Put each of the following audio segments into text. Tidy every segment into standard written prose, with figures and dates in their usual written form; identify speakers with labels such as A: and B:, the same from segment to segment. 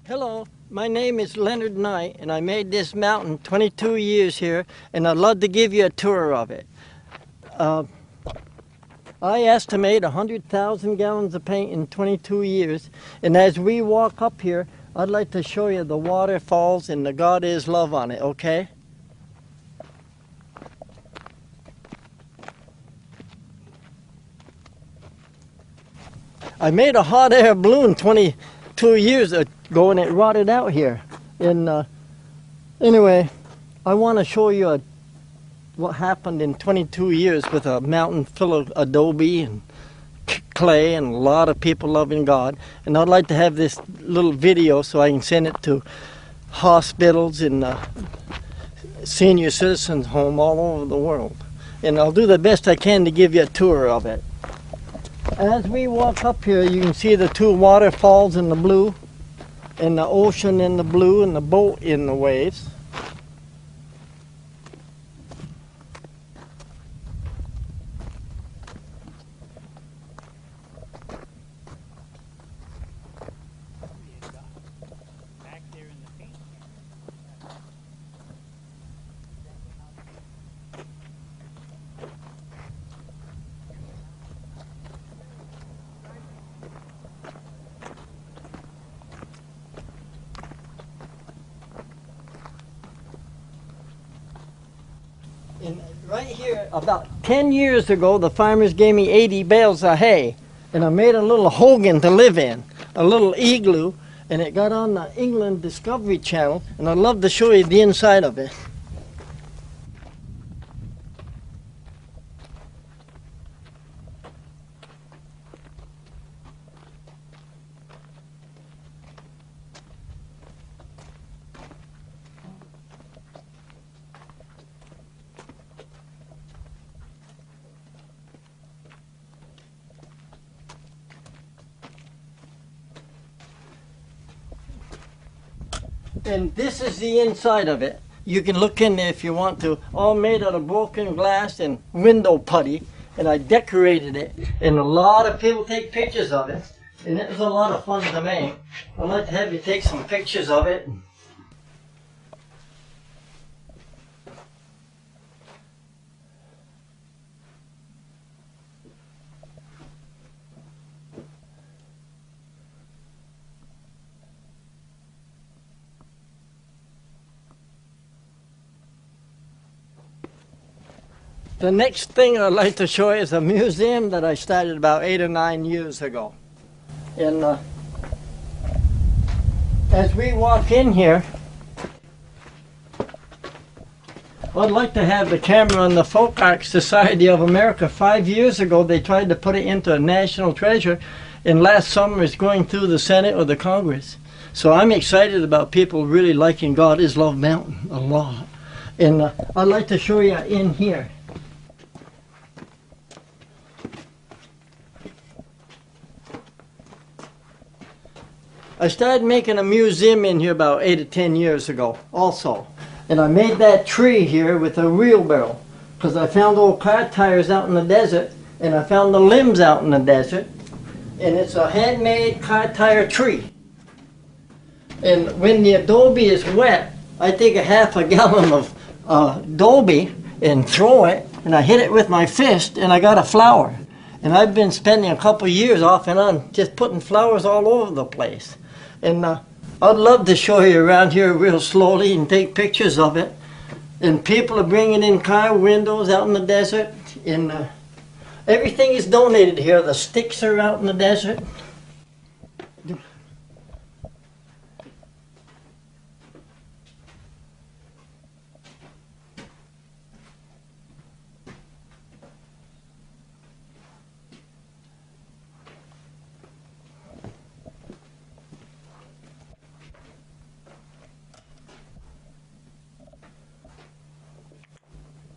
A: Hello, my name is Leonard Knight, and I made this mountain 22 years here, and I'd love to give you a tour of it. I estimate 100,000 gallons of paint in 22 years, and as we walk up here, I'd like to show you the waterfalls and the God is Love on it, okay? I made a hot air balloon 22 years ago and it rotted out here. And anyway, I want to show you what happened in 22 years with a mountain full of adobe and clay and a lot of people loving God. And I'd like to have this little video so I can send it to hospitals and senior citizens home all over the world. And I'll do the best I can to give you a tour of it. As we walk up here, you can see the two waterfalls in the blue, and the ocean in the blue, and the boat in the waves. And right here, about 10 years ago, the farmers gave me 80 bales of hay, and I made a little hogan to live in, a little igloo, and it got on the England Discovery Channel, and I'd love to show you the inside of it. And this is the inside of it. You can look in there if you want to. All made out of broken glass and window putty. And I decorated it. And a lot of people take pictures of it. And it was a lot of fun to make. I'd like to have you take some pictures of it. The next thing I'd like to show you is a museum that I started about 8 or 9 years ago. And as we walk in here, I'd like to have the camera on the Folk Art Society of America. 5 years ago they tried to put it into a national treasure, and last summer it's going through the Senate or the Congress. So I'm excited about people really liking God is Love Mountain a lot. And I'd like to show you in here. I started making a museum in here about 8 or 10 years ago also. And I made that tree here with a wheelbarrow because I found old car tires out in the desert, and I found the limbs out in the desert, and it's a handmade car tire tree. And when the adobe is wet, I take a half a gallon of adobe and throw it, and I hit it with my fist, and I got a flower. And I've been spending a couple years off and on just putting flowers all over the place. And I'd love to show you around here real slowly and take pictures of it. And people are bringing in car windows out in the desert. And everything is donated here. The sticks are out in the desert.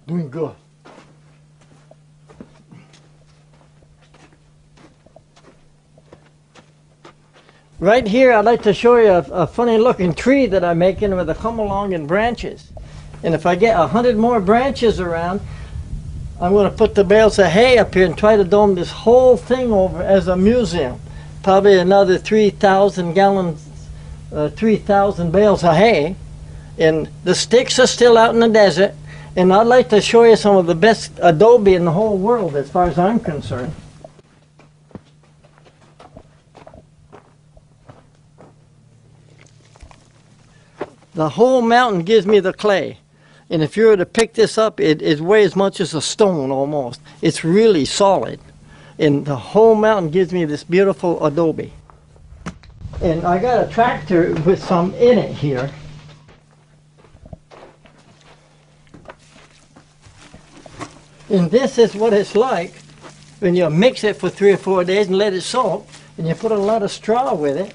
A: Doing good. Right here I'd like to show you a funny looking tree that I'm making with a come along and branches. And if I get 100 more branches around, I'm going to put the bales of hay up here and try to dome this whole thing over as a museum. Probably another 3,000 gallons 3,000 bales of hay, and the sticks are still out in the desert. And I'd like to show you some of the best adobe in the whole world as far as I'm concerned. The whole mountain gives me the clay. And if you were to pick this up, it weighs as much as a stone almost. It's really solid. And the whole mountain gives me this beautiful adobe. And I got a tractor with some in it here. And this is what it's like when you mix it for 3 or 4 days and let it soak. And you put a lot of straw with it.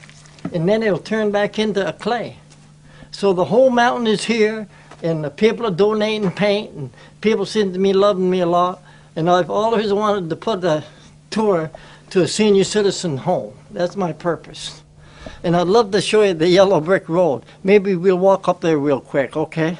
A: And then it'll turn back into a clay. So the whole mountain is here, and the people are donating paint, and people seem to me loving me a lot. And I've always wanted to put a tour to a senior citizen home. That's my purpose. And I'd love to show you the yellow brick road. Maybe we'll walk up there real quick, okay?